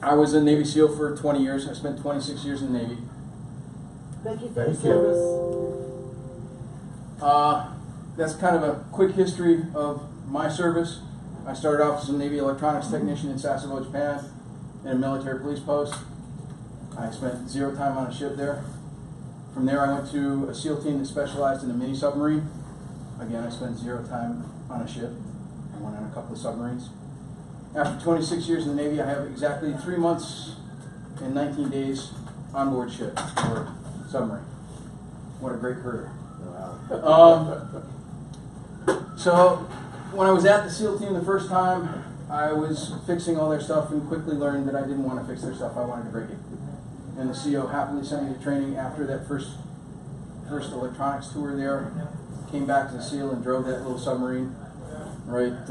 I was a Navy SEAL for 20 years. I spent 26 years in the Navy. Thank you for your service. That's kind of a quick history of my service. I started off as a Navy electronics technician in Sasebo, Japan, in a military police post. I spent 0 time on a ship there. From there, I went to a SEAL team that specialized in a mini submarine. Again, I spent 0 time on a ship. I went on a couple of submarines. After 26 years in the Navy, I have exactly 3 months and 19 days on board ship or submarine. What a great career. So when I was at the SEAL team the first time, I was fixing all their stuff and quickly learned that I didn't want to fix their stuff. I wanted to break it. And the CO happily sent me to training after that first electronics tour there. Came back to the SEAL and drove that little submarine right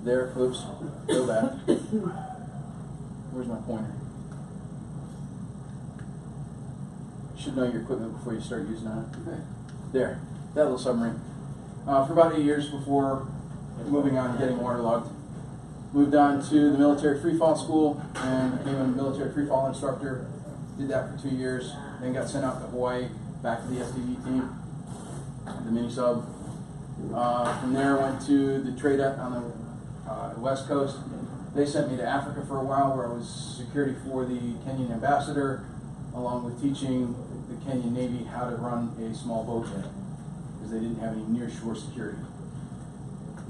there. Oops, go back. Where's my pointer? You should know your equipment before you start using it. There, that little submarine. For about 8 years before moving on and getting waterlogged. Moved on to the military freefall school and became a military freefall instructor. Did that for 2 years, then got sent out to Hawaii, back to the SDV team, the mini sub. From there, went to the trade on the West Coast. They sent me to Africa for a while, where I was security for the Kenyan ambassador, along with teaching the Kenyan Navy how to run a small boat unit, because they didn't have any near-shore security.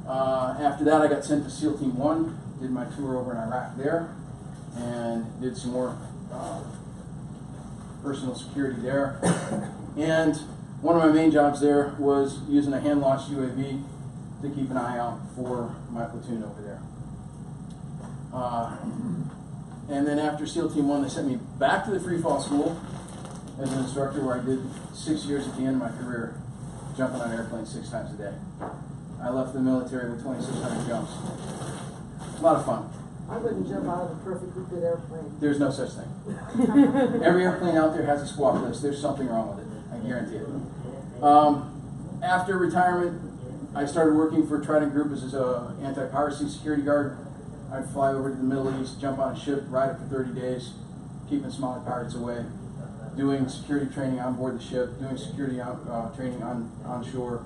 After that, I got sent to SEAL Team 1, did my tour over in Iraq there, and did some more personal security there. And one of my main jobs there was using a hand-launched UAV to keep an eye out for my platoon over there. And then after SEAL Team 1, they sent me back to the freefall school as an instructor, where I did 6 years at the end of my career, jumping on airplanes 6 times a day. I left the military with 2,600 jumps. A lot of fun. I wouldn't jump out of a perfectly good airplane. There's no such thing. Every airplane out there has a squawk list. There's something wrong with it. I guarantee it. After retirement, I started working for Trident Group as an anti-piracy security guard. I'd fly over to the Middle East, jump on a ship, ride it for 30 days, keeping Somali pirates away, doing security training on board the ship, doing security training on shore,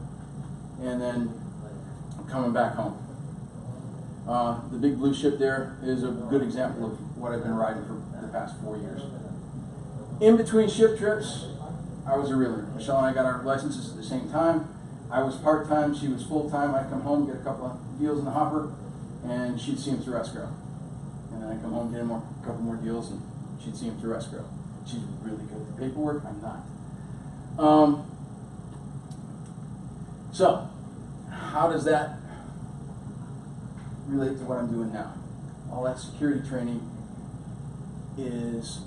and then coming back home. The big blue ship there is a good example of what I've been riding for the past 4 years. In between ship trips, I was a realtor. Michelle and I got our licenses at the same time. I was part-time, she was full-time. I'd come home, get a couple of deals in the hopper, and she'd see them through escrow. And then I'd come home, get a couple more deals, and she'd see them through escrow. She's really good at the paperwork, I'm not. So, how does that relate to what I'm doing now? All that security training is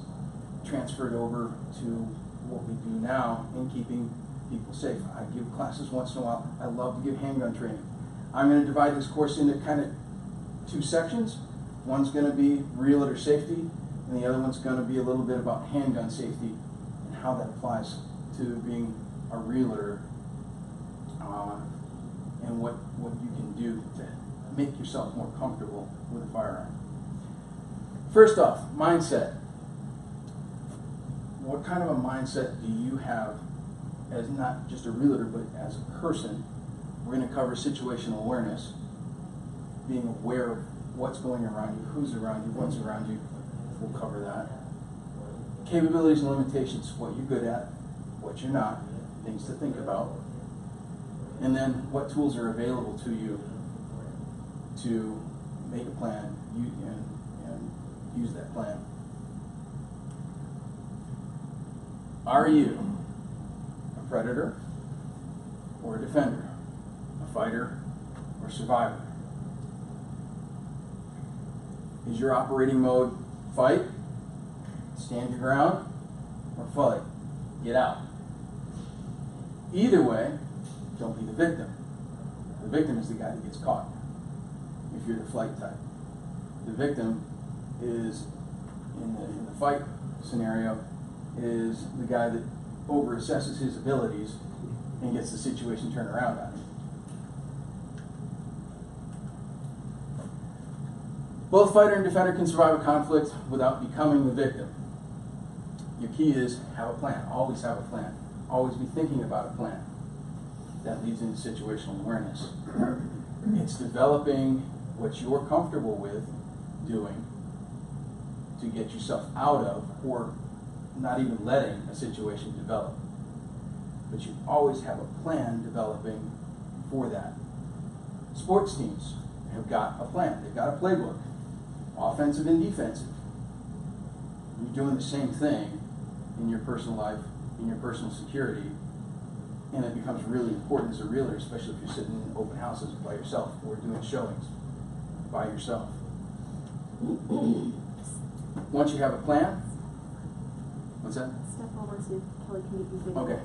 transferred over to what we do now in keeping people safe. I give classes once in a while. I love to give handgun training. I'm going to divide this course into kind of 2 sections. One's going to be realtor safety, and the other one's going to be a little bit about handgun safety and how that applies to being a realtor, and what you can do to make yourself more comfortable with a firearm. First off, mindset. What kind of a mindset do you have as not just a realtor, but as a person? We're going to cover situational awareness, being aware of what's going around you, who's around you, what's around you. We'll cover that. Capabilities and limitations, what you're good at, what you're not, things to think about. And then what tools are available to you to make a plan and use that plan. Are you a predator or a defender? A fighter or a survivor? Is your operating mode fight, stand your ground, or fight, get out? Either way, don't be the victim. The victim is the guy that gets caught, if you're the flight type. The victim is, in the fight scenario, is the guy that over-assesses his abilities and gets the situation turned around on him. Both fighter and defender can survive a conflict without becoming the victim. Your key is have a plan. Always have a plan. Always be thinking about a plan. That leads into situational awareness. It's developing what you're comfortable with doing to get yourself out of, or not even letting a situation develop. But you always have a plan developing for that. Sports teams have got a plan. They've got a playbook, offensive and defensive. You're doing the same thing in your personal life, in your personal security, and it becomes really important as a realtor, especially if you're sitting in open houses by yourself or doing showings by yourself. Once you have a plan, what's that? Step over so Kelly can get you video. Okay.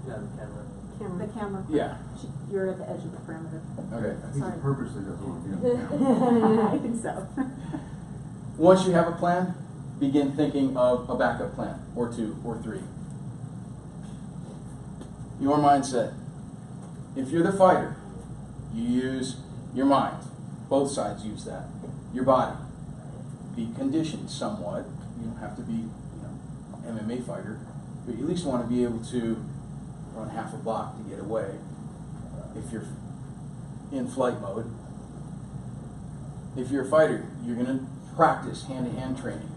Yeah, the camera. The camera. Yeah. You're at the edge of the perimeter. Okay. I think Sorry. he purposely doesn't want to be on camera. I think so. Once you have a plan, begin thinking of a backup plan, or two, or three. Your mindset. If you're the fighter, you use your mind. Both sides use that. Your body. Be conditioned somewhat. You don't have to be, MMA fighter, but you at least want to be able to run half a block to get away if you're in flight mode. If you're a fighter, you're going to practice hand-to-hand training.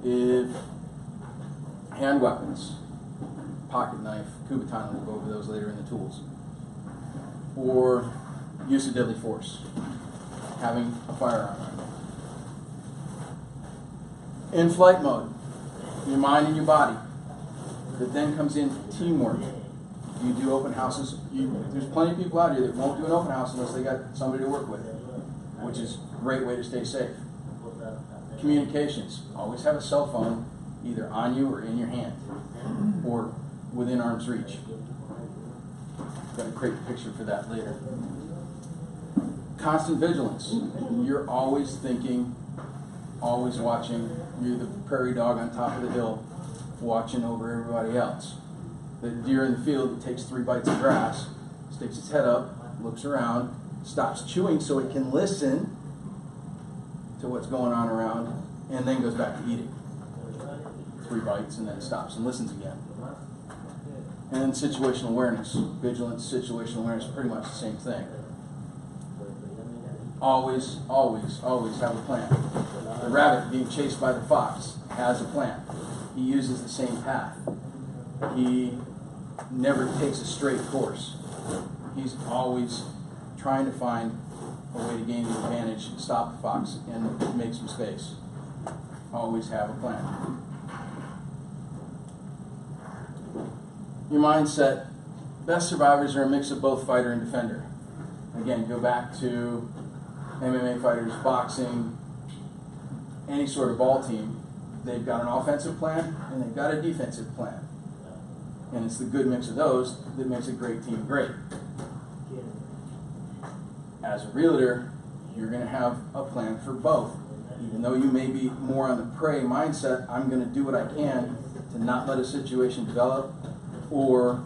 If hand weapons, pocket knife, kubaton, we'll go over those later in the tools. Or use of deadly force, having a firearm. In flight mode, your mind and your body. That then comes in teamwork. You do open houses. There's plenty of people out here that won't do an open house unless they got somebody to work with, which is a great way to stay safe. Communications. Always have a cell phone either on you or in your hand or within arm's reach. Got a great picture for that later. Constant vigilance. You're always thinking, always watching. You're the prairie dog on top of the hill watching over everybody else. The deer in the field that takes 3 bites of grass, sticks its head up, looks around, stops chewing so it can listen to what's going on around, and then goes back to eating. 3 bites and then stops and listens again. And situational awareness, vigilance, situational awareness, pretty much the same thing. Always, always, always have a plan. The rabbit being chased by the fox has a plan. He uses the same path. He never takes a straight course. He's always trying to find a way to gain the advantage, stop the fox, and make some space. Always have a plan. Your mindset. Best survivors are a mix of both fighter and defender. Again, go back to MMA fighters, boxing, any sort of ball team. They've got an offensive plan and they've got a defensive plan. And it's the good mix of those that makes a great team great. As a realtor, you're going to have a plan for both. Even though you may be more on the prey mindset, I'm going to do what I can to not let a situation develop, or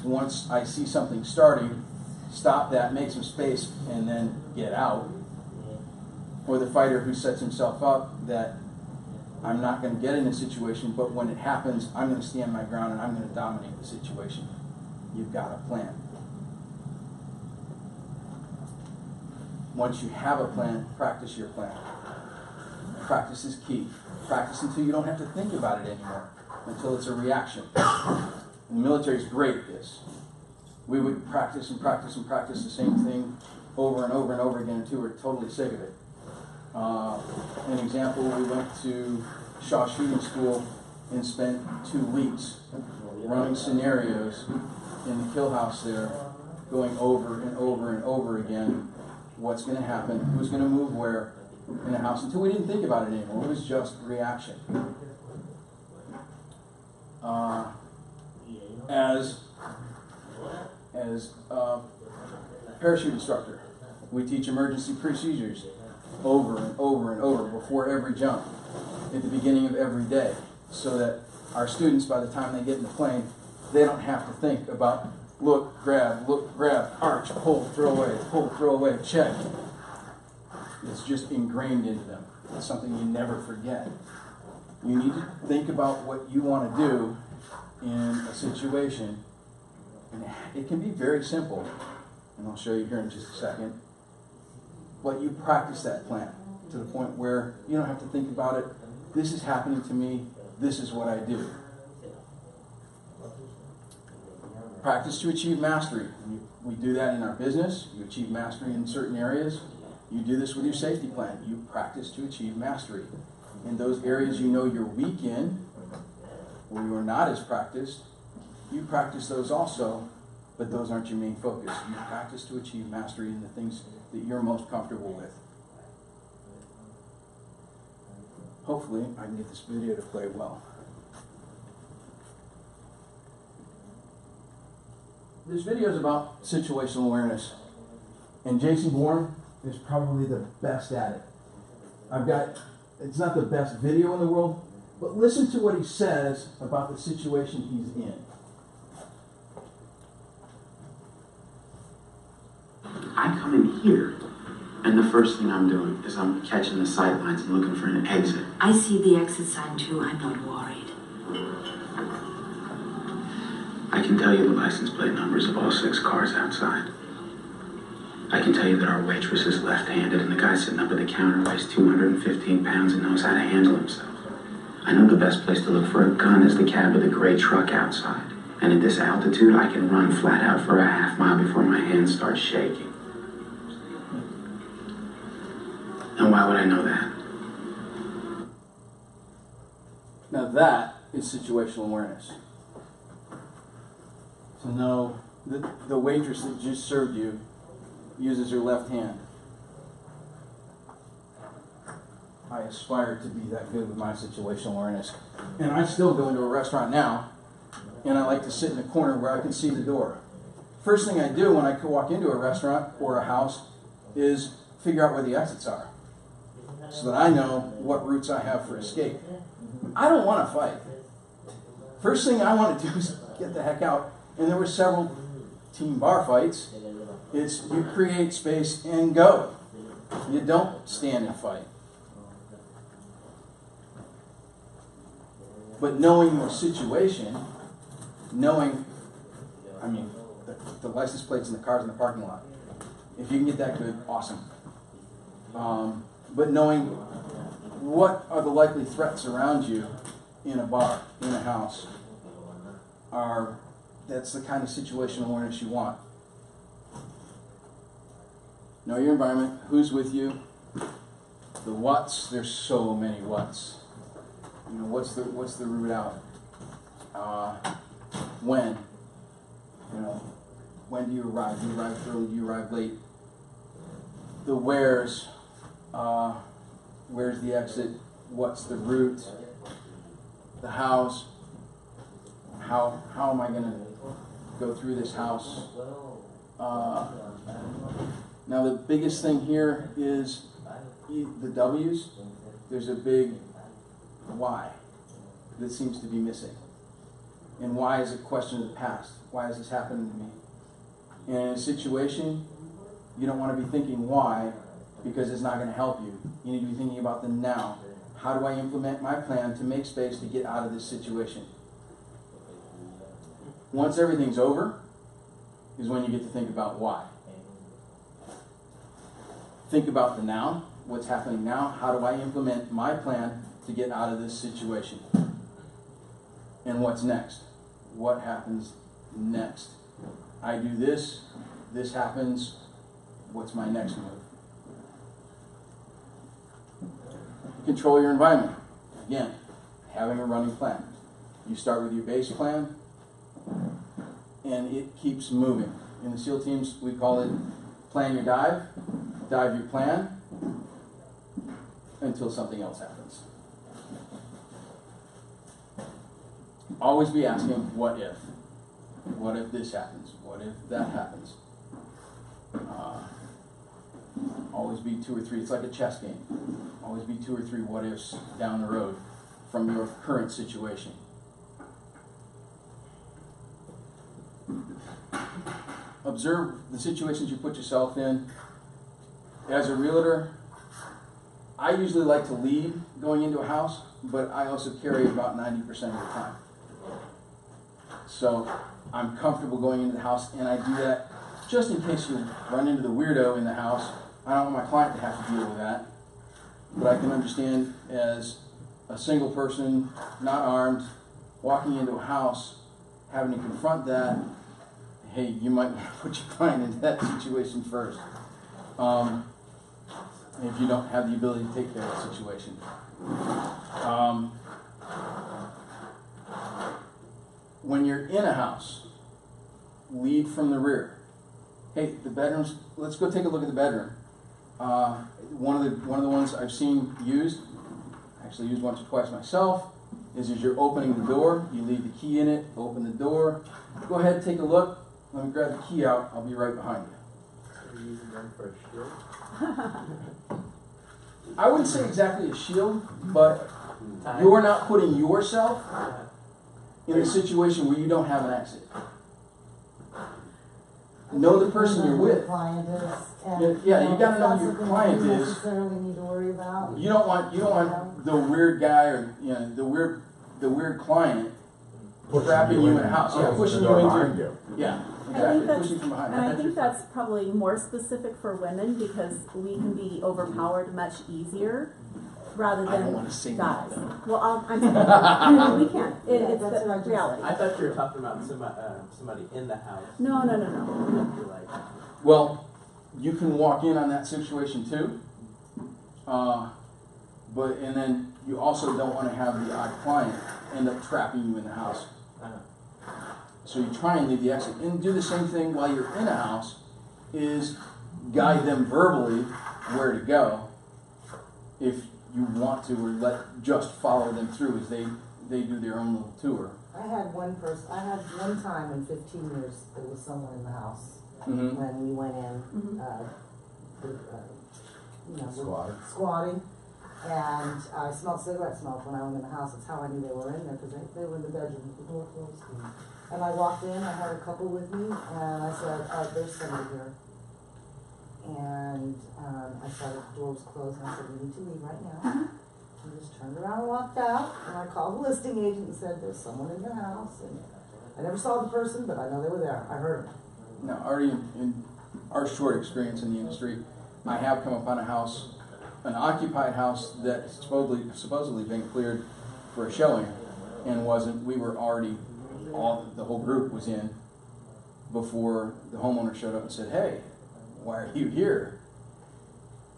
once I see something starting, stop that, make some space, and then get out. Or the fighter who sets himself up that I'm not going to get in a situation, but when it happens, I'm going to stand my ground and I'm going to dominate the situation. You've got a plan. Once you have a plan, practice your plan. Practice is key. Practice until you don't have to think about it anymore, until it's a reaction. And the military is great at this. We would practice and practice and practice the same thing over and over and over again until we're totally sick of it. An example, we went to Shaw Shooting School and spent 2 weeks running scenarios in the kill house there, going over and over and over again what's going to happen, who's going to move where in a house, until we didn't think about it anymore. It was just reaction. As a parachute instructor, we teach emergency procedures over and over and over before every jump at the beginning of every day, so that our students, by the time they get in the plane, they don't have to think about look, grab, arch, pull, throw away, check. It's just ingrained into them. It's something you never forget. You need to think about what you want to do in a situation, and it can be very simple, and I'll show you here in just a second, but you practice that plan to the point where you don't have to think about it. This is happening to me. This is what I do. Practice to achieve mastery. We do that in our business. You achieve mastery in certain areas. You do this with your safety plan. You practice to achieve mastery. In those areas you know you're weak in, or you are not as practiced, you practice those also, but those aren't your main focus. You practice to achieve mastery in the things that you're most comfortable with. Hopefully, I can get this video to play well. This video is about situational awareness, and Jason Bourne is probably the best at it. It's not the best video in the world, but listen to what he says about the situation he's in. I come in here, and the first thing I'm doing is I'm catching the sight lines and looking for an exit. I see the exit sign too. I'm not worried. I can tell you the license plate numbers of all 6 cars outside. I can tell you that our waitress is left-handed and the guy sitting up at the counter weighs 215 pounds and knows how to handle himself. I know the best place to look for a gun is the cab of the gray truck outside. And at this altitude, I can run flat out for a half mile before my hands start shaking. And why would I know that? Now that is situational awareness. To know that the waitress that just served you uses her left hand. I aspire to be that good with my situational awareness. And I still go into a restaurant now, and I like to sit in a corner where I can see the door. First thing I do when I walk into a restaurant or a house is figure out where the exits are, so that I know what routes I have for escape. I don't want to fight. First thing I want to do is get the heck out. And there were several team bar fights. It's you create space and go. You don't stand and fight. But knowing your situation, the license plates and the cars in the parking lot. If you can get that good, awesome. But knowing what are the likely threats around you in a bar, in a house, that's the kind of situational awareness you want. Know your environment, who's with you, the what's, there's so many what's. You know, what's the route out? When? You know, when do you arrive? Do you arrive early? Do you arrive late? The where's, where's the exit? What's the route? The hows. How am I going to go through this house? Now the biggest thing here is the W's. There's a big why that seems to be missing. And why is a question of the past. Why is this happening to me? And in a situation, you don't want to be thinking why, because it's not going to help you. You need to be thinking about the now. How do I implement my plan to make space to get out of this situation? Once everything's over is when you get to think about why. Think about the now, what's happening now. How do I implement my plan to get out of this situation? And what's next? What happens next? I do this, this happens, what's my next move? Control your environment. Again, having a running plan. You start with your base plan, and it keeps moving. In the SEAL teams, we call it plan your dive, dive your plan, until something else happens. Always be asking, what if? What if this happens? What if that happens? Always be 2 or 3. It's like a chess game. Always be 2 or 3 what ifs down the road from your current situation. Observe the situations you put yourself in. As a realtor, I usually like to lead going into a house, but I also carry about 90% of the time. So I'm comfortable going into the house, and I do that just in case you run into the weirdo in the house. I don't want my client to have to deal with that. But I can understand as a single person, not armed, walking into a house, having to confront that, hey, you might want to put your client into that situation first. If you don't have the ability to take care of the situation. When you're in a house, lead from the rear. Hey, the bedrooms, let's go take a look at the bedroom. One of the ones I've seen used, actually used once or twice myself, is as you're opening the door, you leave the key in it, open the door, go ahead, take a look, let me grab the key out, I'll be right behind you. Are you using them for a shield? I wouldn't say exactly a shield, but Time? you're not putting yourself Yeah. in a situation where you don't have an exit. Know the person you're with. Client is, and, Yeah, you gotta know that's who your something client you is. necessarily need to worry about. You don't want the weird guy or the weird client trapping you in a house. Yeah, pushing you into. Yeah, exactly. that's- Pushing from behind. And I think that's probably more specific for women because we can be overpowered much easier rather I don't than wanna say guys. that. Well, I'm sorry. We can't. It's that's what I the just reality. I thought you were talking about somebody in the house. No. You're like, Well, you can walk in on that situation too. And then you also don't want to have the odd client end up trapping you in the house. So you try and leave the exit. And do the same thing while you're in a house, is guide them verbally where to go if you want to, or just follow them through as they do their own little tour. I had one time in 15 years, there was someone in the house Mm-hmm. when we went in, squatting. And I smelled cigarette smoke when I went in the house. That's how I knew they were in there, because they were in the bedroom with the door closed. And I walked in, I had a couple with me, and I said, there's somebody here. And I saw the door was closed, and I said, we need to leave right now. We just turned around and walked out, and I called the listing agent and said, there's someone in your house. And I never saw the person, but I know they were there. I heard them. Now, already in our short experience in the industry, I have come upon a house, an occupied house that supposedly been cleared for a showing, and wasn't. We were already, the whole group was in before the homeowner showed up and said, "Hey, why are you here?"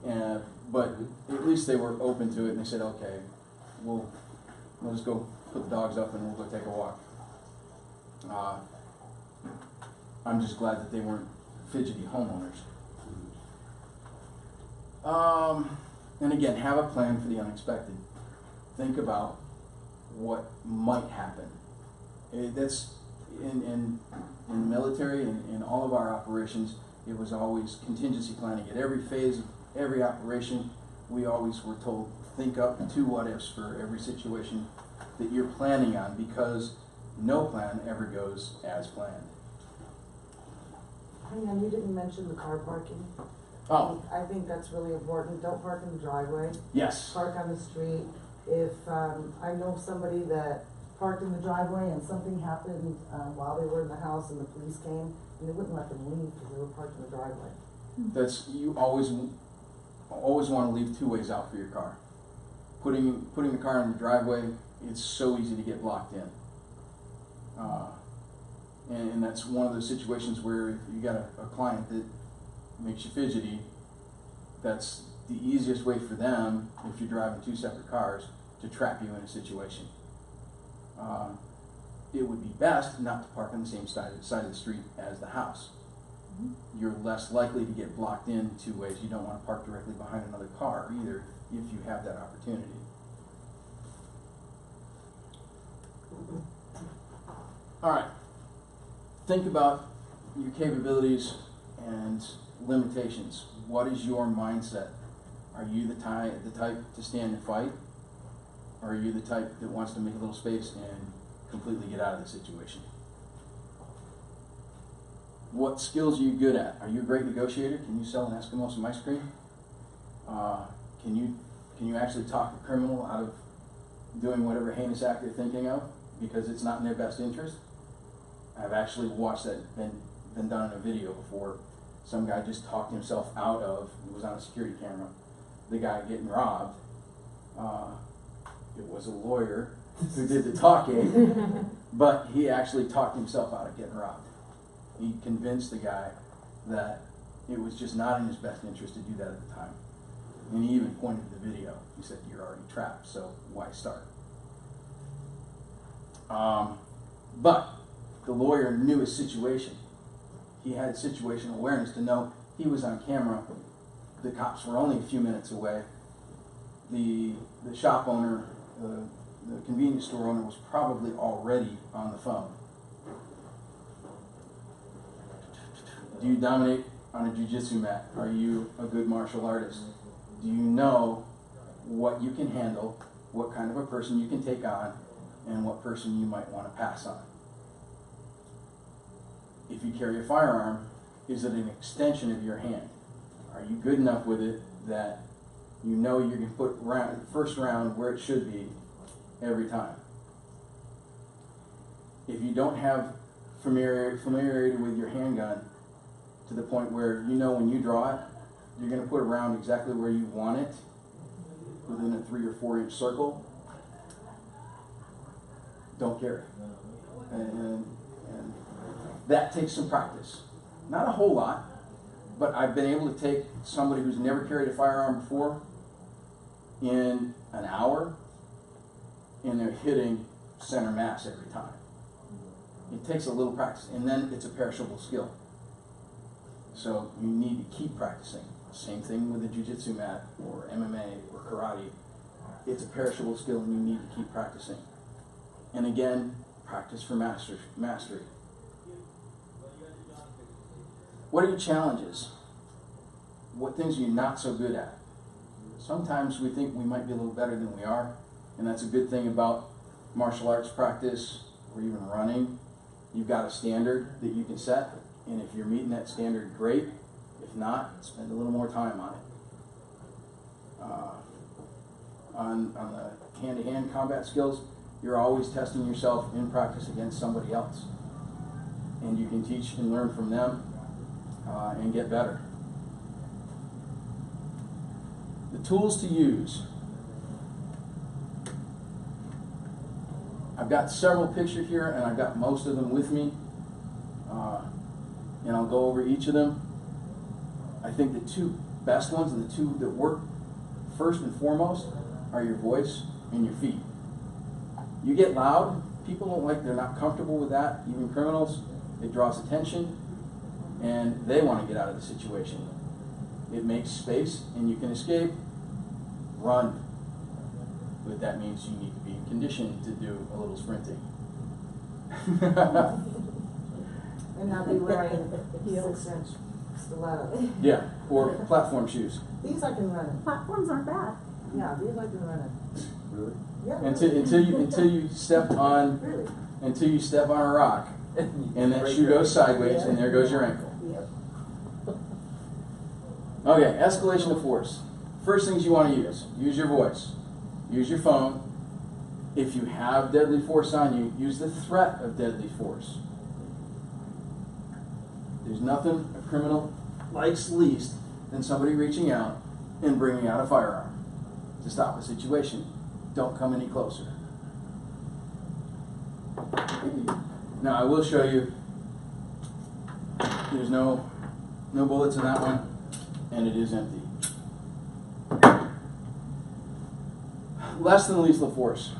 But at least they were open to it, and they said, "Okay, we'll just go put the dogs up and we'll go take a walk." I'm just glad that they weren't fidgety homeowners. And again, have a plan for the unexpected. Think about what might happen. That's in the military and in all of our operations, it was always contingency planning. At every phase of every operation, we always were told, think up 2 what-ifs for every situation that you're planning on, because no plan ever goes as planned. And you didn't mention the car parking. Oh, I think that's really important. Don't park in the driveway. yes. Park on the street. If I know somebody that parked in the driveway and something happened while they were in the house and the police came, and they wouldn't let them leave because they were parked in the driveway. You always want to leave 2 ways out for your car. Putting the car in the driveway, it's so easy to get blocked in. And that's one of those situations where if you got a client that makes you fidgety, that's the easiest way for them, if you're driving 2 separate cars, to trap you in a situation. It would be best not to park on the same side of the street as the house. You're less likely to get blocked in 2 ways. You don't want to park directly behind another car either if you have that opportunity. All right. Think about your capabilities and limitations. What is your mindset? Are you the type to stand and fight? Or are you the type that wants to make a little space and completely get out of the situation? What skills are you good at? Are you a great negotiator? Can you sell an Eskimo some ice cream? Can can you actually talk a criminal out of doing whatever heinous act they're thinking of because it's not in their best interest? I've actually watched that been done in a video before. Some guy just talked himself out of, it was on a security camera, the guy getting robbed. It was a lawyer who did the talking, but he actually talked himself out of getting robbed. He convinced the guy that it was just not in his best interest to do that at the time. And he even pointed to the video. He said, "You're already trapped, so why start?" But the lawyer knew his situation. He had situational awareness to know he was on camera. The cops were only a few minutes away. The shop owner, the convenience store owner, was probably already on the phone. Do you dominate on a jiu-jitsu mat? Are you a good martial artist? Do you know what you can handle, what kind of a person you can take on, and what person you might want to pass on? If you carry a firearm, is it an extension of your hand? Are you good enough with it that you know you can put first round where it should be every time? If you don't have familiarity with your handgun to the point where you know when you draw it, you're going to put a round exactly where you want it within a 3 or 4 inch circle, don't carry it. And that takes some practice. Not a whole lot, but I've been able to take somebody who's never carried a firearm before in an hour, and they're hitting center mass every time. It takes a little practice, and then it's a perishable skill. So you need to keep practicing. Same thing with the jiu-jitsu mat or MMA or karate. It's a perishable skill, and you need to keep practicing. And again, practice for mastery. What are your challenges? What things are you not so good at? Sometimes we think we might be a little better than we are, and that's a good thing about martial arts practice or even running. You've got a standard that you can set, and if you're meeting that standard, great. If not, spend a little more time on it. On the hand-to-hand combat skills, you're always testing yourself in practice against somebody else, and you can teach and learn from them and get better. The tools to use. I've got several pictures here, and I've got most of them with me, and I'll go over each of them. I think the two best ones and the two that work first and foremost are your voice and your feet. You get loud, people don't like, they're not comfortable with that, even criminals. It draws attention, and they want to get out of the situation. It makes space, and you can escape. Run. But that means you need to be conditioned to do a little sprinting. And not be wearing 6-inch stilettos. Yeah, or platform shoes. These I can run in. Platforms aren't bad. Yeah, these I can run in. Really? Yeah. Until you step on Really? until you step on a rock, and that shoe goes sideways, and there goes your ankle. Yep. Okay, escalation of force. First things you want to use your voice, use your phone. If you have deadly force on you, use the threat of deadly force. There's nothing a criminal likes least than somebody reaching out and bringing out a firearm to stop a situation. Don't come any closer. Now I will show you, there's no bullets in that one, and it is empty. Less than lethal force,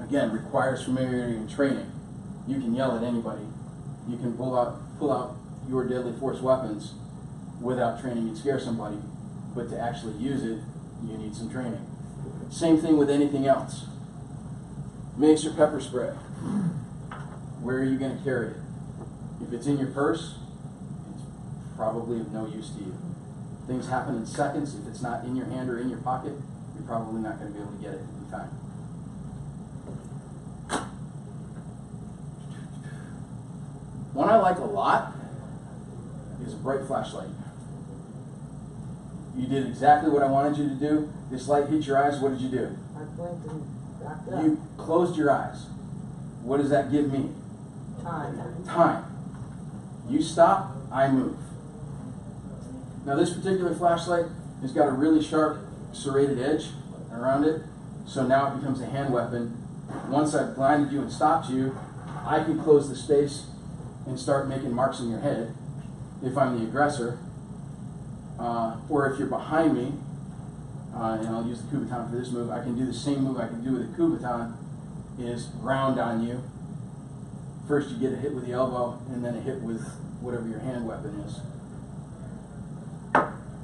again, requires familiarity and training. You can yell at anybody. You can pull out your deadly force weapons without training and scare somebody, but to actually use it, you need some training. Same thing with anything else. Mace or pepper spray. Where are you going to carry it? If it's in your purse, it's probably of no use to you. Things happen in seconds. If it's not in your hand or in your pocket, you're probably not going to be able to get it in time. One I like a lot is a bright flashlight. You did exactly what I wanted you to do. This light hit your eyes, what did you do? I blinked and backed up. You closed your eyes. What does that give me? Time. Time. You stop, I move. Now this particular flashlight has got a really sharp serrated edge around it, so now it becomes a hand weapon. Once I've blinded you and stopped you, I can close the space and start making marks in your head if I'm the aggressor. Or if you're behind me, and I'll use the Kubaton for this move, I can do the same move I can do with a Kubaton, is round on you. First you get a hit with the elbow, and then a hit with whatever your hand weapon is.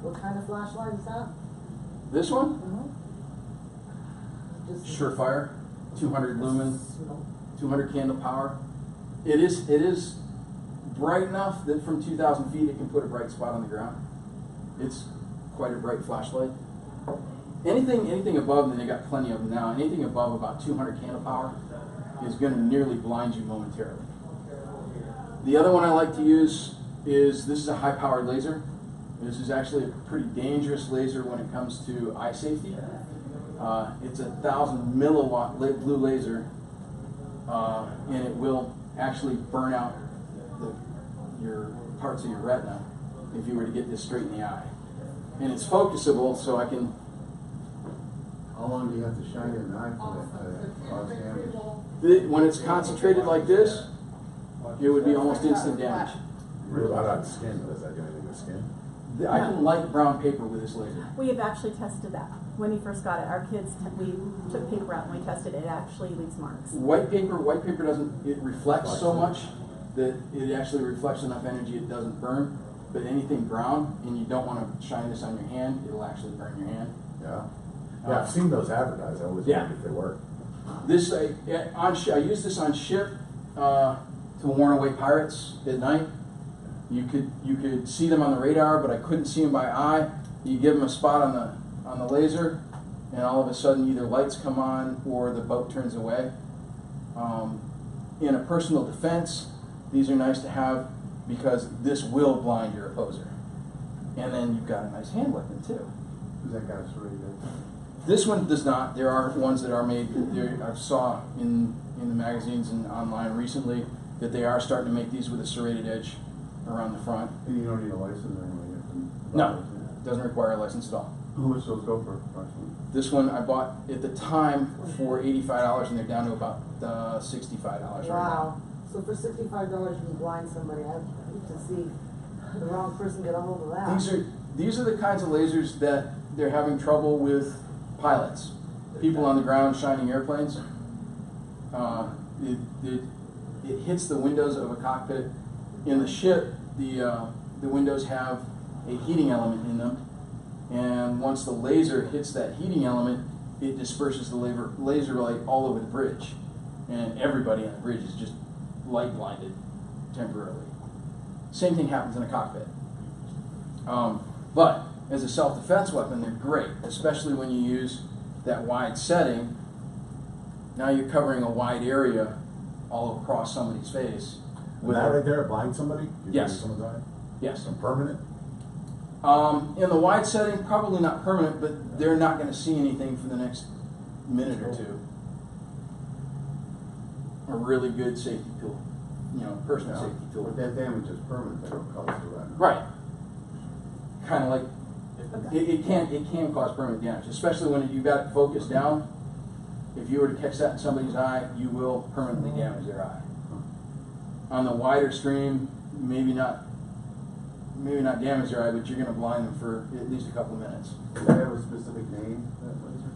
What kind of flashlight is that? This one, Just Surefire, 200 lumen, smoke. 200 candle power. It is bright enough that from 2,000 feet it can put a bright spot on the ground. It's quite a bright flashlight. Anything above, and they got plenty of them now, anything above about 200 candle power is going to nearly blind you momentarily. The other one I like to use is, this is a high-powered laser. This is actually a pretty dangerous laser when it comes to eye safety. It's a 1,000 milliwatt blue laser, and it will actually burn out your parts of your retina if you were to get this straight in the eye. And it's focusable, so I can. How long do you have to shine your eye for that to cause damage? When it's concentrated like this, it would be almost instant damage. What about skin? Does that do anything with skin? I can light brown paper with this laser. We have actually tested that. When he first got it, our kids, we took paper out and we tested it. It actually leaves marks. White paper doesn't, it reflects so much that it actually reflects enough energy it doesn't burn. But anything brown, and you don't want to shine this on your hand, it'll actually burn your hand. Yeah. Yeah, I've seen those advertised. I always wondered if they work. This I use this on ship to warn away pirates at night. You could see them on the radar, but I couldn't see them by eye. You give them a spot on the laser, and all of a sudden either lights come on or the boat turns away. In a personal defense, these are nice to have because this will blind your opposer, and then you've got a nice hand weapon too. Who's that guy serrated? This one does not. There are ones that are made. I saw in the magazines and online recently that they are starting to make these with a serrated edge around the front. And you don't need a license or anything? No, doesn't require a license at all. How much those go for approximately? This one I bought at the time for $85, and they're down to about $65 right now. Wow. So for $65 you can blind somebody. I hate to see the wrong person get a hold of that. These are the kinds of lasers that they're having trouble with pilots, people on the ground shining airplanes. It hits the windows of a cockpit. In the ship, the windows have a heating element in them, and once the laser hits that heating element, it disperses the laser light all over the bridge, and everybody on the bridge is just light blinded temporarily. Same thing happens in a cockpit. But as a self-defense weapon, they're great, especially when you use that wide setting. Now you're covering a wide area all across somebody's face. With that right there, blind somebody? Yes. Someone's eye? Yes. Some permanent? In the wide setting, probably not permanent, but they're not going to see anything for the next minute or two. A really good safety tool, personal safety tool. But that damage is permanent, they don't cause the retina. Right. Kind of like, it can cause permanent damage, especially when you've got it focused down. If you were to catch that in somebody's eye, you will permanently damage their eye. On the wider stream, maybe not damage their eye, but you're going to blind them for at least a couple of minutes. Does that have a specific name, that laser?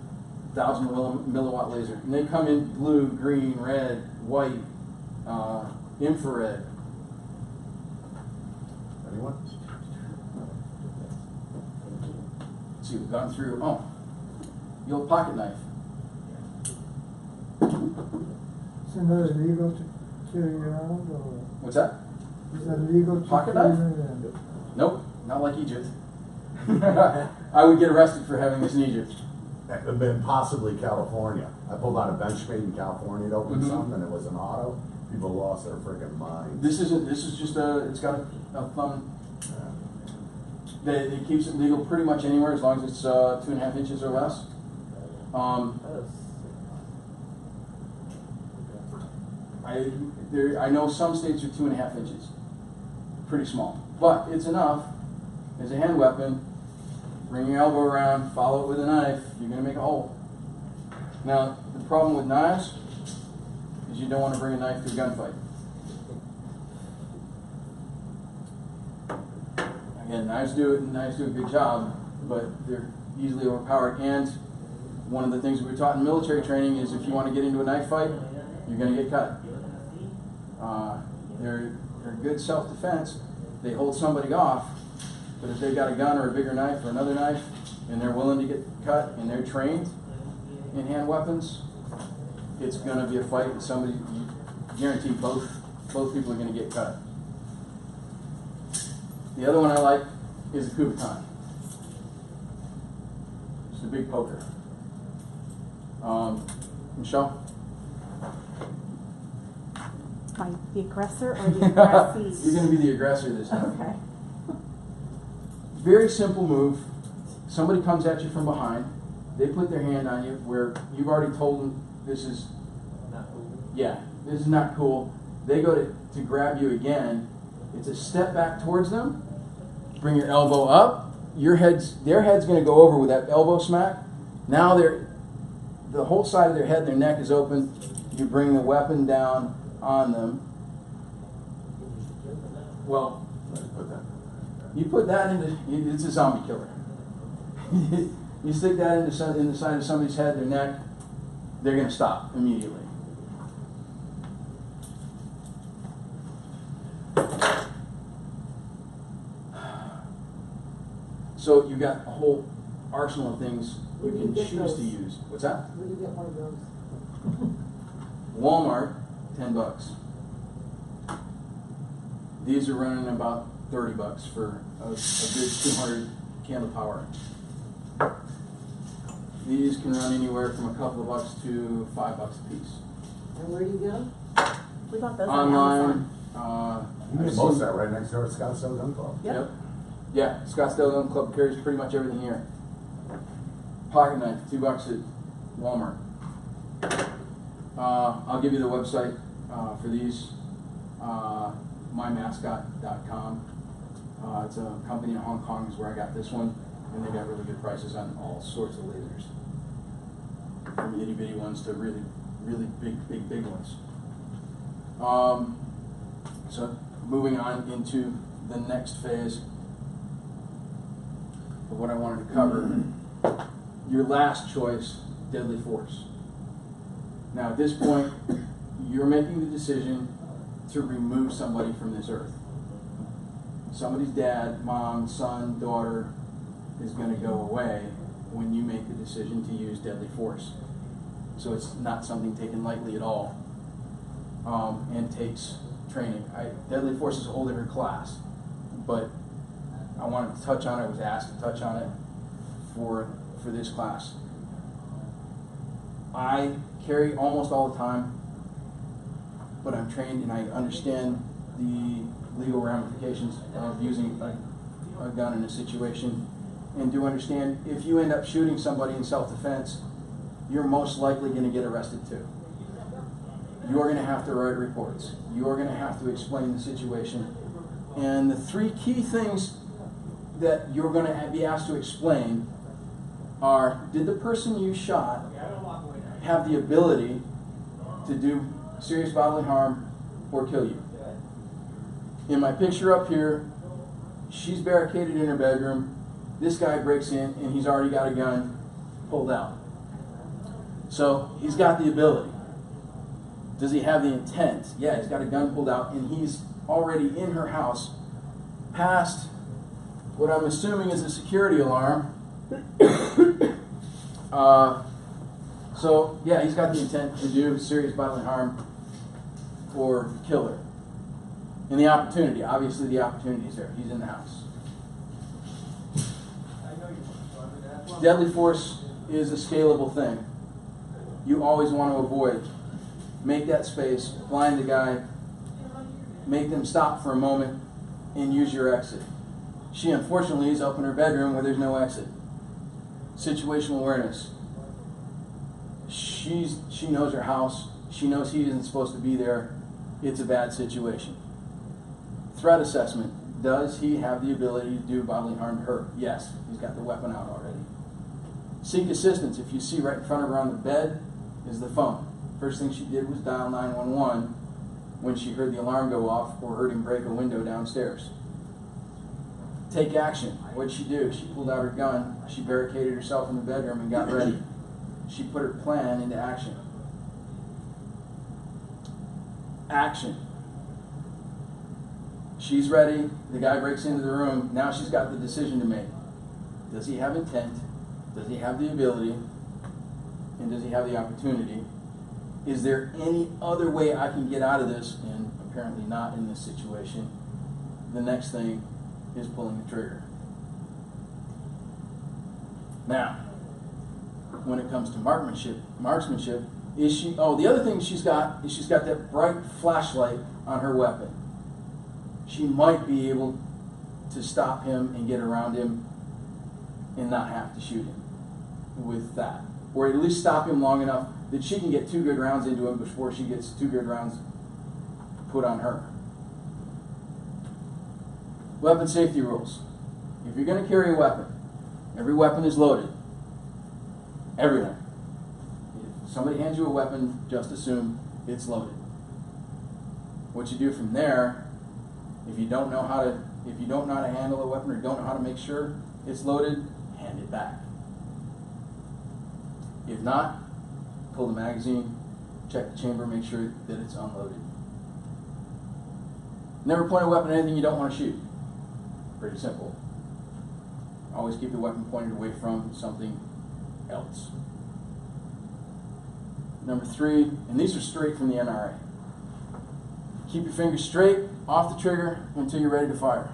1,000 milliwatt laser. And they come in blue, green, red, white, infrared. Anyone? Let's see, we've gone through, the old pocket knife. So now it's legal to carry around, or What's that? is that legal to Pocket carry knife? around? Nope, not like Egypt. I would get arrested for having this in Egypt. That could have been possibly California. I pulled out a Benchmade in California to open something, and it was an auto. People lost their freaking mind. This is just it's got a thumb. It keeps it legal pretty much anywhere as long as it's 2.5 inches or less. I know some states are 2.5 inches, pretty small, but it's enough as a hand weapon. Bring your elbow around, follow it with a knife. You're going to make a hole. Now, the problem with knives is you don't want to bring a knife to a gunfight. Again, knives do a good job, but they're easily overpowered. And one of the things we were taught in military training is if you want to get into a knife fight, you're going to get cut. They're good self-defense. They hold somebody off, but if they've got a gun or a bigger knife or another knife, and they're willing to get cut and they're trained in hand weapons, it's going to be a fight. And somebody, you guarantee both people are going to get cut. The other one I like is a Kubotan. It's a big poker. Michelle? Am I the aggressor or the aggressee? You're going to be the aggressor this time. Okay. Very simple move. Somebody comes at you from behind. They put their hand on you where you've already told them this is not cool. Yeah, this is not cool. They go to grab you again. It's a step back towards them. Bring your elbow up. Their head's going to go over with that elbow smack. Now the whole side of their head, their neck is open. You bring the weapon down on them. Well, you put that into, it's a zombie killer. You stick that in the side of somebody's head, their neck, they're going to stop immediately. So you've got a whole arsenal of things you can choose to use. What's that? Where do you get one of those? Walmart, $10. These are running about $30 for a good 200 candle power. These can run anywhere from a couple of bucks to $5 a piece. And where do you get them? We got those on Online. Amazon. You can most of that right next door at Scottsdale Gun Club. Yep. Yeah, Scottsdale Gun Club carries pretty much everything here. Pocket knife, $2 at Walmart. I'll give you the website for these. mymascot.com. It's a company in Hong Kong is where I got this one, and they got really good prices on all sorts of lasers, from itty bitty ones to really, really big ones. So moving on into the next phase of what I wanted to cover, your last choice, deadly force. Now at this point, you're making the decision to remove somebody from this earth. Somebody's dad, mom, son, daughter is going to go away when you make the decision to use deadly force. So it's not something taken lightly at all, and takes training. Deadly force is a whole different class, but I wanted to touch on it. I was asked to touch on it for this class. I carry almost all the time, but I'm trained and I understand the legal ramifications of using a gun in a situation, and do understand if you end up shooting somebody in self-defense, you're most likely going to get arrested too. You're going to have to write reports. You're going to have to explain the situation. And the three key things that you're going to be asked to explain are, did the person you shot have the ability to do serious bodily harm or kill you? In my picture up here, she's barricaded in her bedroom. This guy breaks in and he's already got a gun pulled out. So he's got the ability. Does he have the intent? Yeah, he's got a gun pulled out and he's already in her house, past what I'm assuming is a security alarm. So yeah, he's got the intent to do serious bodily harm or kill her. And the opportunity, obviously the opportunity is there. He's in the house. Deadly force is a scalable thing. You always want to avoid. Make that space, blind the guy, make them stop for a moment, and use your exit. She unfortunately is up in her bedroom where there's no exit. Situational awareness. She knows her house. She knows he isn't supposed to be there. It's a bad situation. Threat assessment. Does he have the ability to do bodily harm to her? Yes. He's got the weapon out already. Seek assistance. If you see right in front of her on the bed is the phone. First thing she did was dial 911 when she heard the alarm go off or heard him break a window downstairs. Take action. What did she do? She pulled out her gun. She barricaded herself in the bedroom and got ready. She put her plan into action. Action. She's ready. The guy breaks into the room. Now she's got the decision to make. Does he have intent? Does he have the ability? And does he have the opportunity? Is there any other way I can get out of this? And apparently not in this situation. The next thing is pulling the trigger. Now, when it comes to marksmanship, is she? Oh, the other thing she's got is she's got that bright flashlight on her weapon. She might be able to stop him and get around him and not have to shoot him with that. Or at least stop him long enough that she can get 2 good rounds into him before she gets 2 good rounds put on her. Weapon safety rules. If you're going to carry a weapon, every weapon is loaded. Everyone. If somebody hands you a weapon, just assume it's loaded. What you do from there, if you don't know how to handle a weapon or don't know how to make sure it's loaded, hand it back. If not, pull the magazine, check the chamber, make sure that it's unloaded. Never point a weapon at anything you don't want to shoot. Pretty simple. Always keep the weapon pointed away from something else. Number 3, and these are straight from the NRA. Keep your fingers straight off the trigger until you're ready to fire.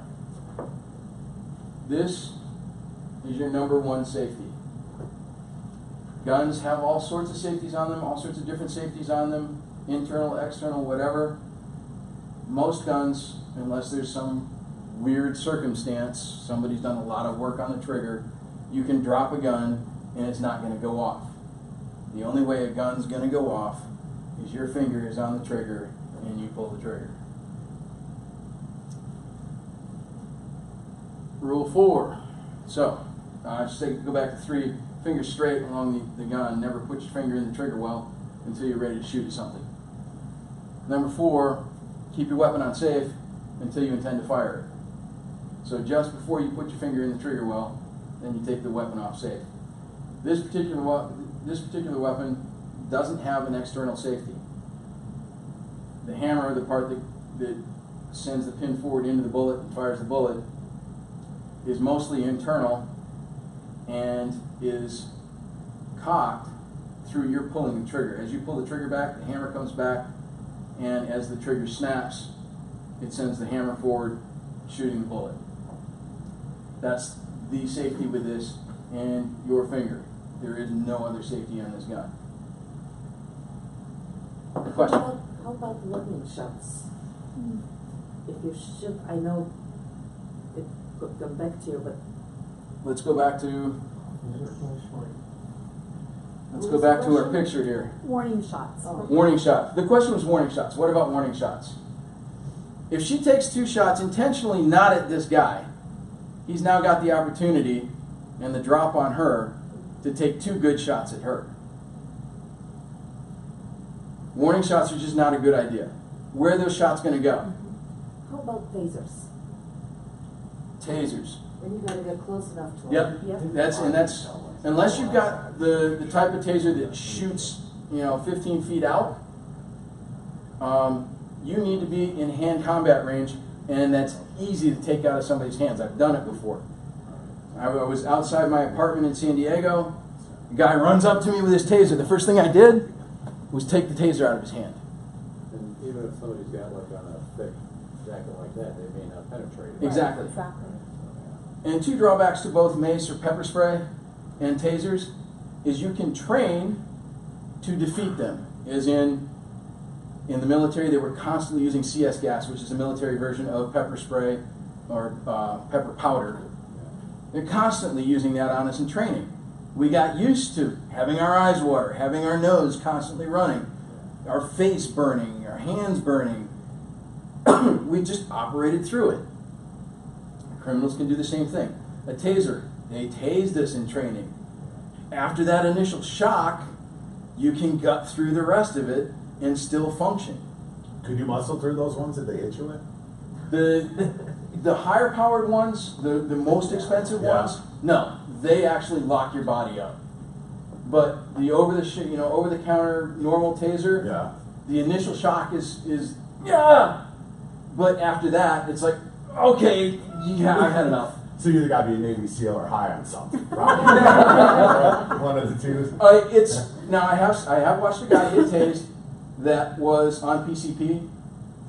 This is your number 1 safety. Guns have all sorts of safeties on them, all sorts of different safeties on them, internal, external, whatever. Most guns, unless there's some weird circumstance, somebody's done a lot of work on the trigger, you can drop a gun and it's not going to go off. The only way a gun's going to go off is your finger is on the trigger and you pull the trigger. Rule 4. So, I should say go back to 3. Fingers straight along the gun. Never put your finger in the trigger well until you're ready to shoot at something. Number 4, keep your weapon on safe until you intend to fire it. So just before you put your finger in the trigger well, then you take the weapon off safe. This particular weapon doesn't have an external safety. The hammer, the part that sends the pin forward into the bullet and fires the bullet, is mostly internal and is cocked through your pulling the trigger. As you pull the trigger back, the hammer comes back, and as the trigger snaps, it sends the hammer forward, shooting the bullet. That's the safety with this and your finger. There is no other safety on this gun. Question? How about warning shots? If you shoot, I know it could come back to you, but Let's go back to our picture here. Warning shots. Oh. Warning shots. The question was warning shots. What about warning shots? If she takes 2 shots intentionally not at this guy, he's now got the opportunity and the drop on her to take 2 good shots at her. Warning shots are just not a good idea. Where are those shots going to go? how about tasers? Tasers. Then you gotta get close enough to Yep. them. That's unless you've got the type of taser that shoots 15 feet out. You need to be in hand combat range, and that's easy to take out of somebody's hands. I've done it before. I was outside my apartment in San Diego. A guy runs up to me with his taser. The first thing I did was take the taser out of his hand. And even if somebody's got like on a thick jacket like that, they may not penetrate it. Exactly. Exactly. And 2 drawbacks to both mace or pepper spray and tasers is you can train to defeat them. As in the military, they were constantly using CS gas, which is a military version of pepper spray, or pepper powder. They're constantly using that on us in training. We got used to having our eyes water, having our nose constantly running, our face burning, our hands burning. We just operated through it. Criminals can do the same thing. A taser, they tased us in training. After that initial shock, you can gut through the rest of it and still function. Could you muscle through those ones that they hit you with? The higher powered ones, the most expensive Yeah. ones, no, they actually lock your body up. But the over the counter normal taser, Yeah. the initial shock is yeah. But after that, it's like, okay, yeah, I've had enough. So you either got to be a Navy SEAL or high on something. Right? One of the two. I have watched a guy get tased that was on PCP,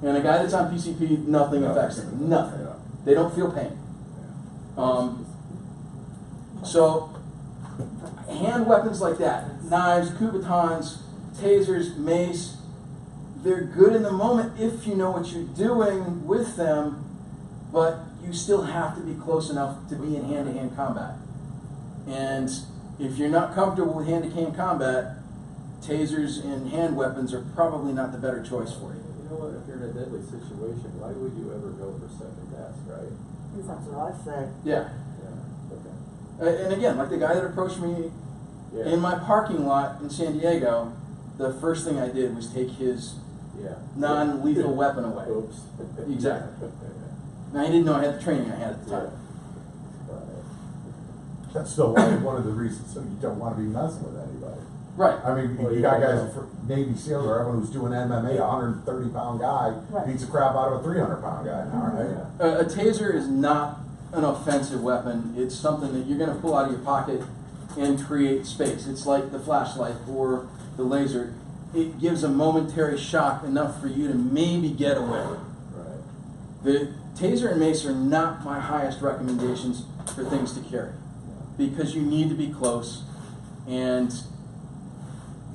and a guy that's on PCP, nothing affects them. Nothing. Yeah. They don't feel pain. So hand weapons like that, knives, kubatons, tasers, mace, they're good in the moment if you know what you're doing with them, but you still have to be close enough to be in hand-to-hand combat. And if you're not comfortable with hand-to-hand combat, tasers and hand weapons are probably not the better choice for you. You know what, if you're in a deadly situation, why would you ever go for second best, right? That's what I say. Yeah. Yeah, okay. And again, like the guy that approached me Yeah. in my parking lot in San Diego, the first thing I did was take his Yeah. non-lethal weapon away. Oops. Exactly. Now, he didn't know I had the training I had at the Yeah. time. That's still one of the reasons so you don't want to be messing with anybody. Right. I mean, Well, you you got don't guys, know. for Navy SEALs or everyone who's doing MMA, a 130-pound guy Right. beats the crap out of a 300-pound guy now, right? A taser is not an offensive weapon. It's something that you're going to pull out of your pocket and create space. It's like the flashlight or the laser. It gives a momentary shock enough for you to maybe get away. Right. The taser and mace are not my highest recommendations for things to carry because you need to be close and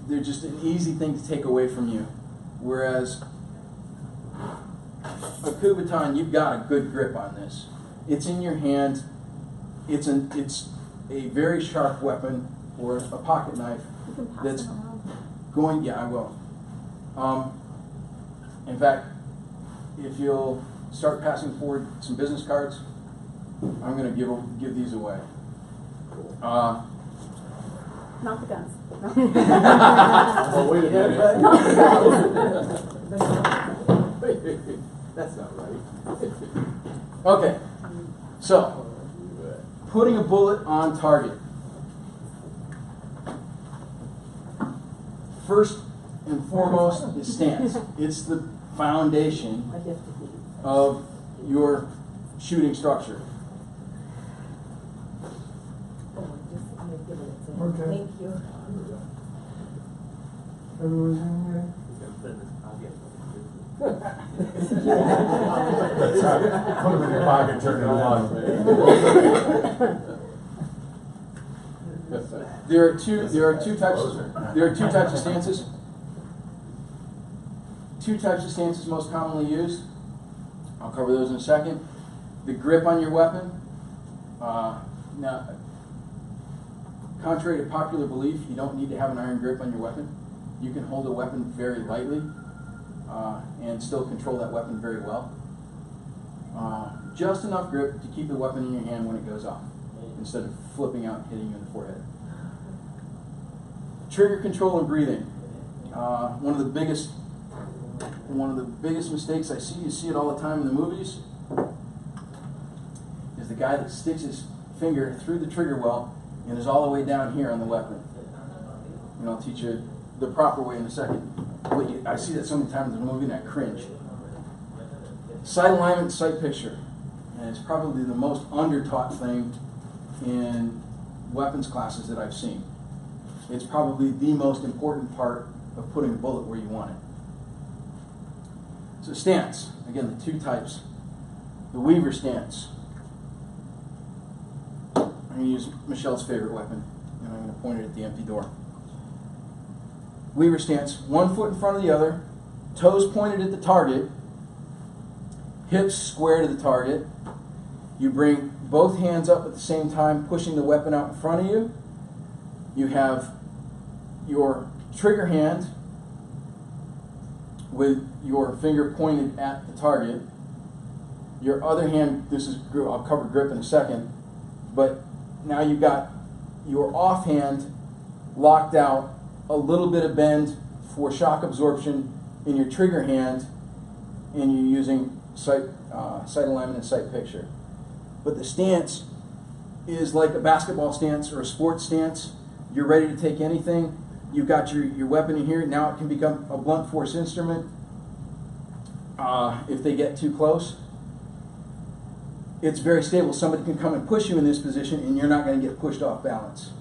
they're just an easy thing to take away from you. Whereas a kubaton, you've got a good grip on this. It's in your hand. It's a very sharp weapon or a pocket knife You can pass that's it around. going. Yeah, I will. In fact, if you'll start passing forward some business cards, I'm going to give these away. Not the guns. Oh, wait a minute. That's not right. Okay, so putting a bullet on target. First and foremost is stance. It's the foundation of your shooting structure. Okay. Thank you. Everyone's in here? That's right. Put them in your pocket, turn it on. There are two types of stances. Two types of stances most commonly used. I'll cover those in a second. The grip on your weapon. Now, contrary to popular belief, you don't need to have an iron grip on your weapon. You can hold a weapon very lightly and still control that weapon very well. Just enough grip to keep the weapon in your hand when it goes off, instead of flipping out and hitting you in the forehead. Trigger control and breathing. One of the biggest mistakes I see, you see it all the time in the movies, is the guy that sticks his finger through the trigger well and is all the way down here on the weapon. And I'll teach you the proper way in a second. But I see that so many times in the movie and I cringe. Sight alignment, sight picture. And it's probably the most under-taught thing in weapons classes that I've seen. It's probably the most important part of putting a bullet where you want it. So stance, again, the two types. The Weaver stance. I'm going to use Michelle's favorite weapon, and I'm going to point it at the empty door. Weaver stance, 1 foot in front of the other, toes pointed at the target, hips square to the target, You bring both hands up at the same time, pushing the weapon out in front of you. You have your trigger hand with your finger pointed at the target. Your other hand, I'll cover grip in a second, but now you've got your offhand locked out, a little bit of bend for shock absorption in your trigger hand, and you're using sight alignment and sight picture. But the stance is like a basketball stance or a sports stance. You're ready to take anything. You've got your weapon in here. Now it can become a blunt force instrument if they get too close. It's very stable. Somebody can come and push you in this position and you're not going to get pushed off balance.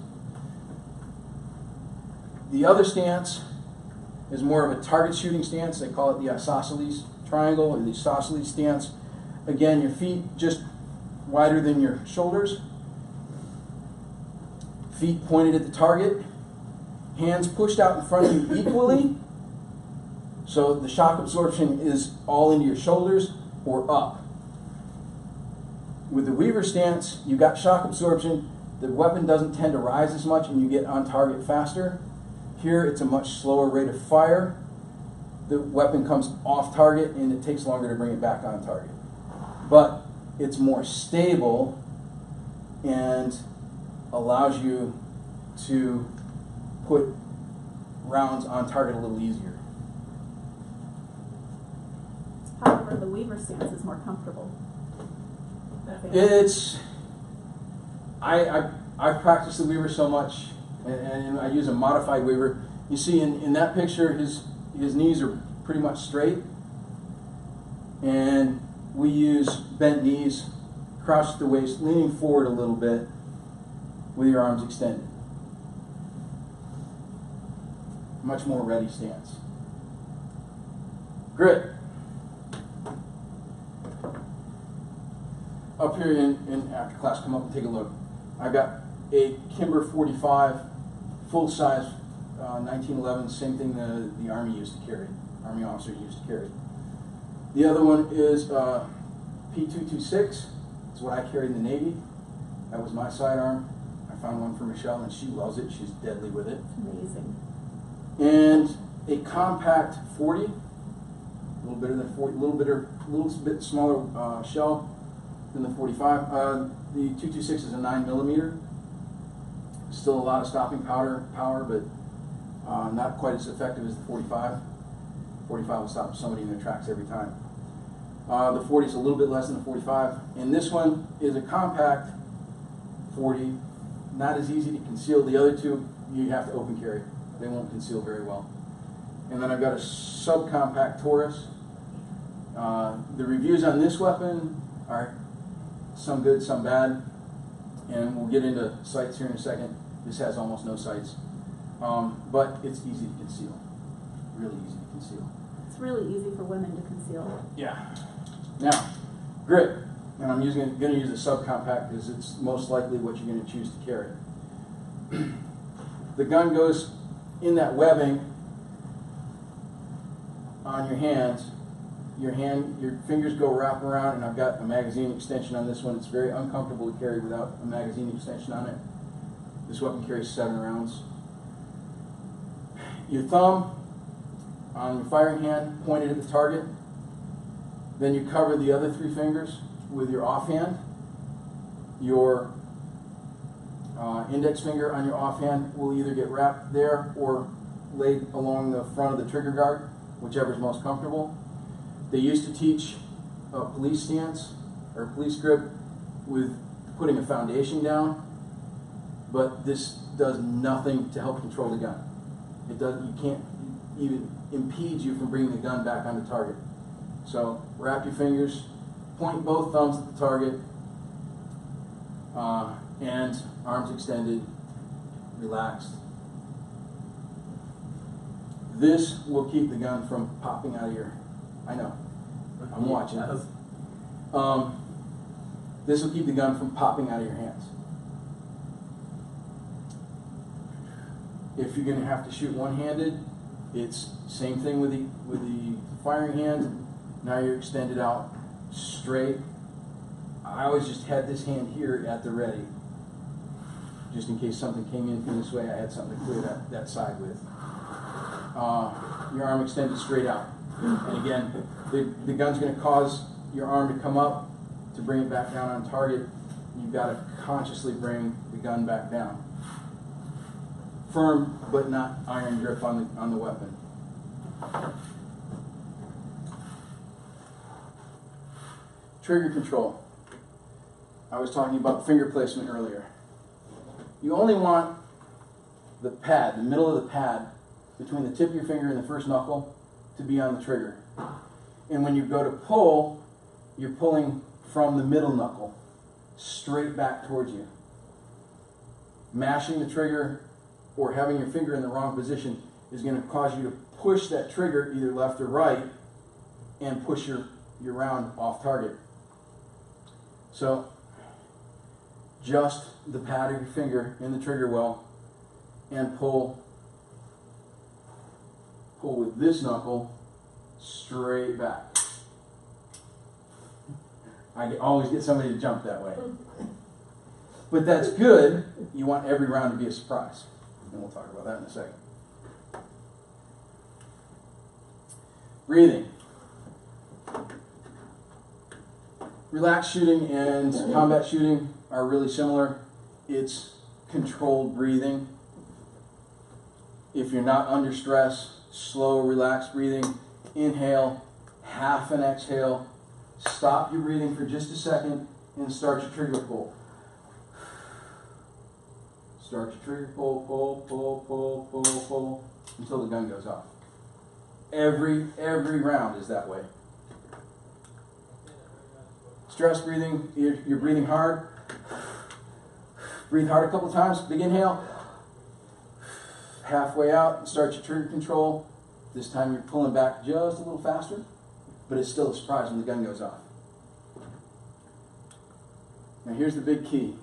The other stance is more of a target shooting stance. They call it the isosceles triangle or the isosceles stance. Again, your feet just wider than your shoulders. Feet pointed at the target. Hands pushed out in front of you equally. So the shock absorption is all into your shoulders or up. With the Weaver stance, you got shock absorption. The weapon doesn't tend to rise as much and you get on target faster. Here it's a much slower rate of fire. The weapon comes off target and it takes longer to bring it back on target. But it's more stable and allows you to put rounds on target a little easier. However, the Weaver stance is more comfortable. I've practiced the Weaver so much, and I use a modified Weaver. You see in that picture, his knees are pretty much straight, and we use bent knees, crouched at the waist, leaning forward a little bit with your arms extended. Much more ready stance. Grip. Up here in after class, come up and take a look. I've got a Kimber 45, full size, 1911, same thing the Army used to carry, Army officers used to carry. The other one is P226. It's what I carried in the Navy. That was my sidearm. I found one for Michelle and she loves it. She's deadly with it. Amazing. And a compact 40, a little bit than 40, little bit smaller shell than the 45. The 226 is a 9mm. Still a lot of stopping power, but not quite as effective as the 45. 45 will stop somebody in their tracks every time. The 40 is a little bit less than the 45, and this one is a compact 40, not as easy to conceal. The other two you have to open carry. They won't conceal very well. And then I've got a subcompact Taurus. The reviews on this weapon are some good, some bad, and we'll get into sights here in a second. This has almost no sights, but it's easy to conceal, really easy to conceal. It's really easy for women to conceal. Yeah. Now, grip, and I'm going to use a subcompact because it's most likely what you're going to choose to carry. The gun goes in that webbing on your hands. Your fingers go wrap around, and I've got a magazine extension on this one. It's very uncomfortable to carry without a magazine extension on it. This weapon carries 7 rounds. Your thumb on your firing hand pointed at the target. Then you cover the other 3 fingers with your offhand. Your index finger on your offhand will either get wrapped there or laid along the front of the trigger guard, whichever is most comfortable. They used to teach a police stance or police grip with putting a foundation down, but this does nothing to help control the gun. You can't even impede you from bringing the gun back on the target. So wrap your fingers, point both thumbs at the target, and arms extended, relaxed. This will keep the gun from popping out of your, I know, I'm watching. This will keep the gun from popping out of your hands. If you're going to have to shoot one-handed, it's same thing with the firing hand. Now you're extended out straight. I always just had this hand here at the ready, just in case something came in from this way. I had something to clear that side with. Your arm extended straight out, and again, the gun's going to cause your arm to come up to bring it back down on target. You've got to consciously bring the gun back down. Firm, but not iron grip on the weapon. Trigger control. I was talking about finger placement earlier. You only want the pad, the middle of the pad, between the tip of your finger and the first knuckle, to be on the trigger. And when you go to pull, you're pulling from the middle knuckle, straight back towards you. Mashing the trigger or having your finger in the wrong position is going to cause you to push that trigger either left or right and push your round off target. So just the pad of your finger in the trigger well and pull with this knuckle straight back. I always get somebody to jump that way. But that's good. You want every round to be a surprise. And we'll talk about that in a second. Breathing. Relaxed shooting and combat shooting are really similar. It's controlled breathing. If you're not under stress, slow, relaxed breathing. Inhale, half an exhale. Stop your breathing for just a second and start your trigger pull. Start your trigger pull, pull, until the gun goes off. Every round is that way. Stress breathing, you're breathing hard. Breathe hard a couple times. Big inhale. Halfway out, and start your trigger control. This time you're pulling back just a little faster, but it's still a surprise when the gun goes off. Now here's the big key.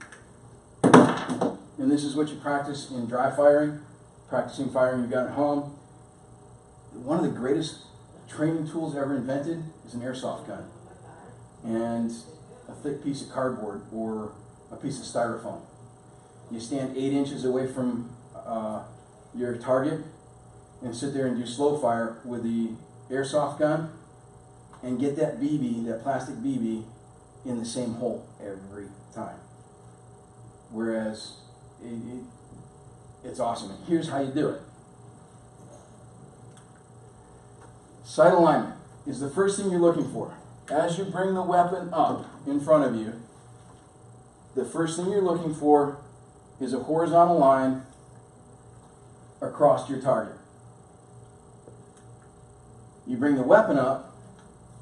And this is what you practice in dry firing, practicing firing your gun at home. One of the greatest training tools ever invented is an airsoft gun. And a thick piece of cardboard or a piece of styrofoam. You stand 8 inches away from your target and sit there and do slow fire with the airsoft gun and get that BB, that plastic BB, in the same hole every time. Whereas it's awesome. Here's how you do it. Sight alignment is the first thing you're looking for. As you bring the weapon up in front of you, the first thing you're looking for is a horizontal line across your target. You bring the weapon up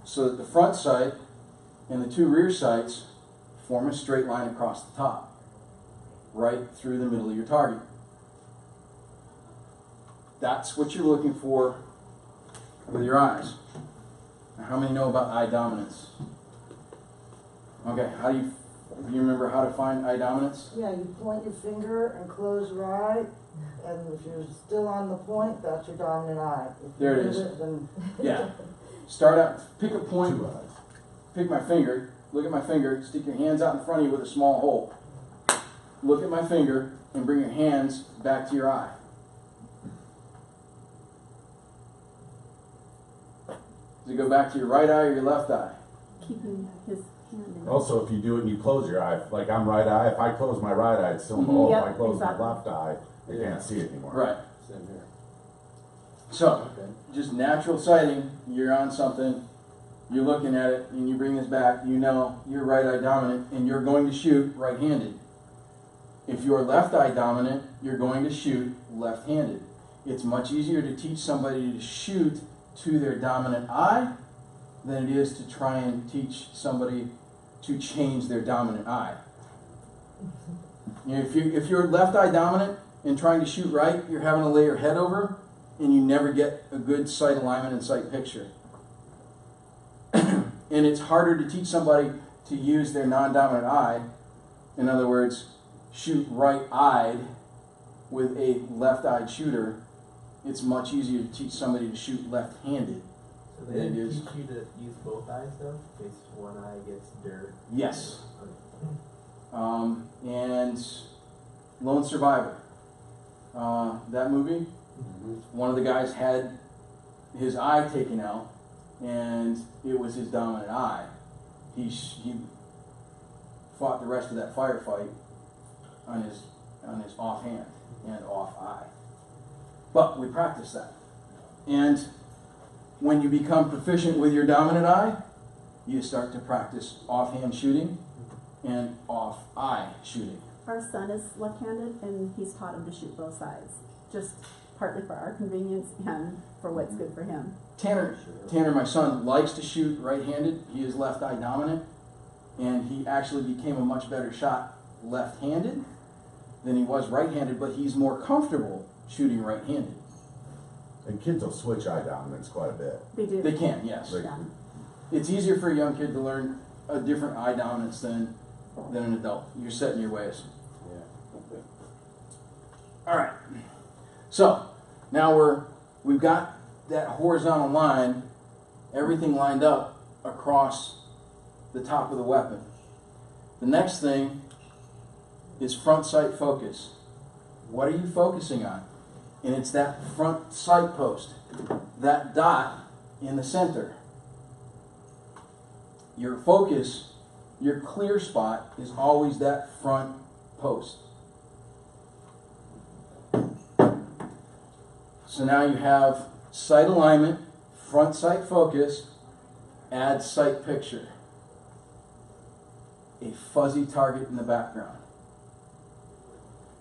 so that the front sight and the 2 rear sights form a straight line across the top, right through the middle of your target. That's what you're looking for with your eyes. Now, how many know about eye dominance? Okay, do you remember how to find eye dominance? Yeah, you point your finger and close your eye, and if you're still on the point, that's your dominant eye. If There it you is. move then Yeah. Start out, pick a point, 2 eyes. pick my finger, look at my finger, stick your hands out in front of you with a small hole. Look at my finger and bring your hands back to your eye. Does it go back to your right eye or your left eye? Keeping his hand in. Also, if you do it and you close your eye, like I'm right eye, if I close my right eye, it's still Mhm. whole. Yep, If I close exactly. my left eye, I can't see it anymore. Right. Same here. So, Okay. just natural sighting, you're on something, you're looking at it, and you bring this back, you know you're right eye dominant, and you're going to shoot right-handed. If you're left eye dominant, you're going to shoot left-handed. It's much easier to teach somebody to shoot to their dominant eye than it is to try and teach somebody to change their dominant eye. You know, if you're left eye dominant and trying to shoot right, you're having to lay your head over and you never get a good sight alignment and sight picture. And it's harder to teach somebody to use their non-dominant eye. In other words, shoot right-eyed with a left-eyed shooter. It's much easier to teach somebody to shoot left-handed. So they It didn't is. teach you to use both eyes though, in case one eye gets dirt. Yes. And Lone Survivor. That movie, one of the guys had his eye taken out, and it was his dominant eye. He fought the rest of that firefight on his offhand and off eye. But we practice that. And when you become proficient with your dominant eye, you start to practice offhand shooting and off eye shooting. Our son is left-handed, and he's taught him to shoot both sides, just partly for our convenience and for what's good for him. Tanner, my son, likes to shoot right-handed. He is left eye dominant, and he actually became a much better shot left-handed than he was right-handed, but he's more comfortable shooting right-handed. And kids will switch eye dominance quite a bit. They do. They can, yes. Like, Yeah. It's easier for a young kid to learn a different eye dominance than an adult. You're set in your ways. Yeah. All right. So now we've got that horizontal line, everything lined up across the top of the weapon. The next thing is front sight focus. What are you focusing on? And it's that front sight post, that dot in the center. Your focus, your clear spot is always that front post. So now you have sight alignment, front sight focus, add sight picture. A fuzzy target in the background.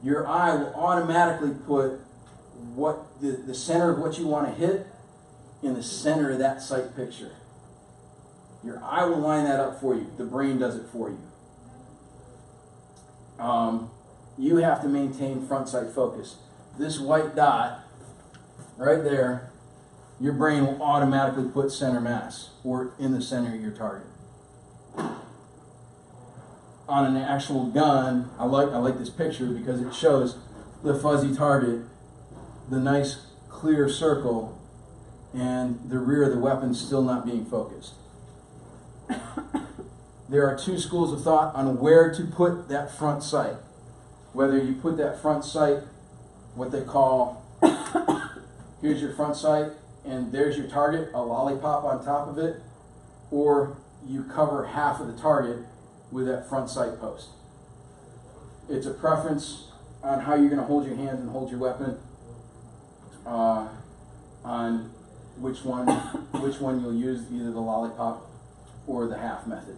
Your eye will automatically put what the center of what you want to hit in the center of that sight picture. Your eye will line that up for you. The brain does it for you. You have to maintain front sight focus. This white dot right there, your brain will automatically put center mass, or in the center of your target. On an actual gun, I like this picture because it shows the fuzzy target, the nice clear circle, and the rear of the weapon still not being focused. There are two schools of thought on where to put that front sight. Whether you put that front sight, what they call, here's your front sight, and there's your target, a lollipop on top of it, or you cover half of the target with that front sight post. It's a preference on how you're going to hold your hands and hold your weapon, on which one you'll use, either the lollipop or the half method.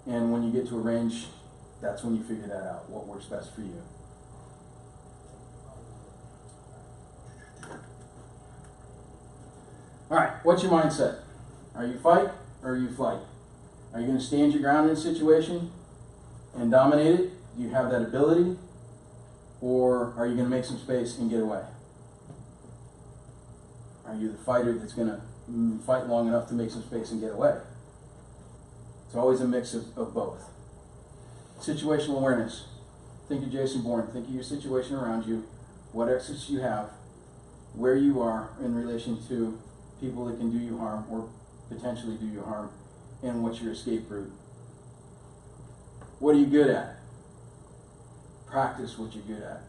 And when you get to a range, that's when you figure that out, what works best for you. All right, what's your mindset? Are you fight or are you flight? Are you going to stand your ground in a situation and dominate it? Do you have that ability? Or are you going to make some space and get away? Are you the fighter that's going to fight long enough to make some space and get away? It's always a mix of both. Situational awareness. Think of Jason Bourne. Think of your situation around you, what exits you have, where you are in relation to people that can do you harm or potentially do you harm, and what's your escape route. What are you good at? Practice what you're good at.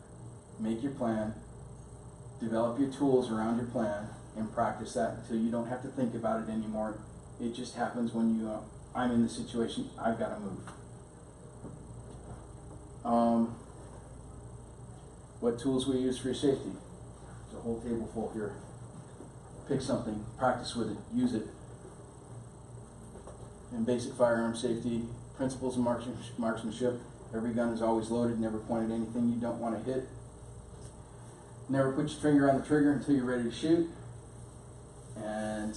Make your plan, develop your tools around your plan, and practice that until you don't have to think about it anymore. It just happens when you, I'm in the situation, I've got to move. What tools we use for your safety? There's a whole table full here. Pick something, practice with it, use it. In basic firearm safety, principles of marksmanship, every gun is always loaded, never point at anything you don't want to hit. Never put your finger on the trigger until you're ready to shoot. And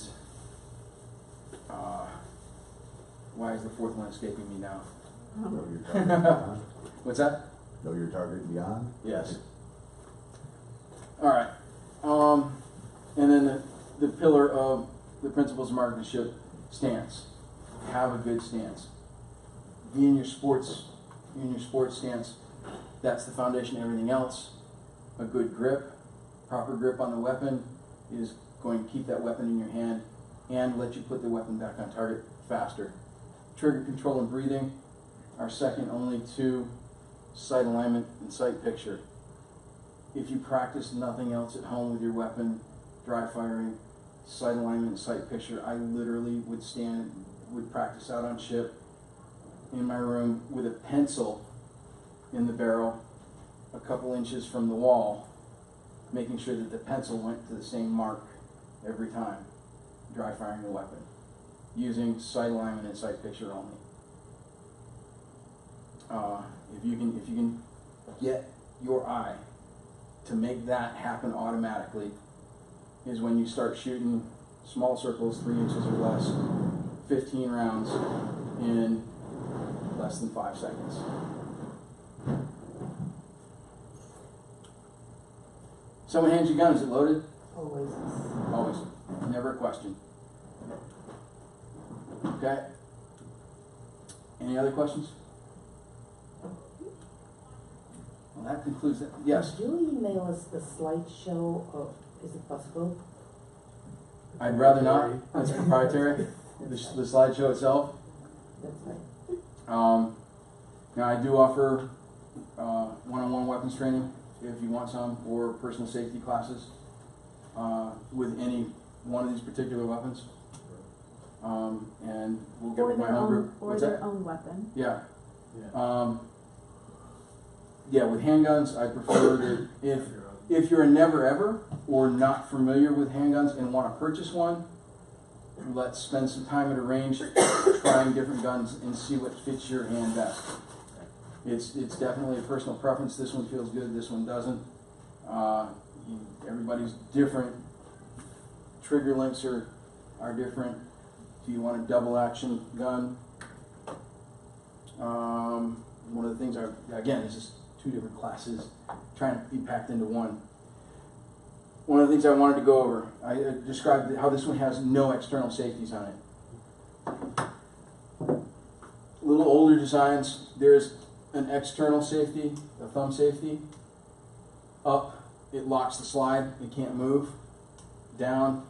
why is the fourth one escaping me now? Know your target beyond. What's that? Know your target beyond. Yes. All right. And then the pillar of the principles of marksmanship, stance. Have a good stance. Be in your sports stance. That's the foundation of everything else. A good grip, proper grip on the weapon is going to keep that weapon in your hand and let you put the weapon back on target faster. Trigger control and breathing are second only to sight alignment and sight picture. If you practice nothing else at home with your weapon, dry firing, sight alignment, and sight picture, I literally would practice out on ship in my room with a pencil in the barrel a couple inches from the wall, making sure that the pencil went to the same mark every time, dry firing the weapon, using sight alignment and sight picture only. If you can get your eye to make that happen automatically, is when you start shooting small circles, 3 inches or less, 15 rounds in less than 5 seconds. Someone hands you a gun, is it loaded? Always. Always. Never a question. Okay. Any other questions? Well, that concludes it. Yes? Could you email us the slideshow of, is it possible? I'd rather not. That's proprietary. The slideshow itself. That's fine. Now I do offer one-on-one weapons training if you want some, or personal safety classes with any one of these particular weapons. And we'll get Or with my their own own, group. or What's their that? own weapon. Yeah. Yeah. Yeah, with handguns, I prefer that if you're a never ever or not familiar with handguns and want to purchase one, let's spend some time at a range trying different guns and see what fits your hand best. It's definitely a personal preference. This one feels good, this one doesn't. Everybody's different. Trigger lengths are different. Do you want a double action gun? One of the things again, this is 2 different classes trying to be packed into one. One of the things I wanted to go over, I described how this one has no external safeties on it. Little older designs, there's an external safety, a thumb safety. Up, it locks the slide, it can't move. Down,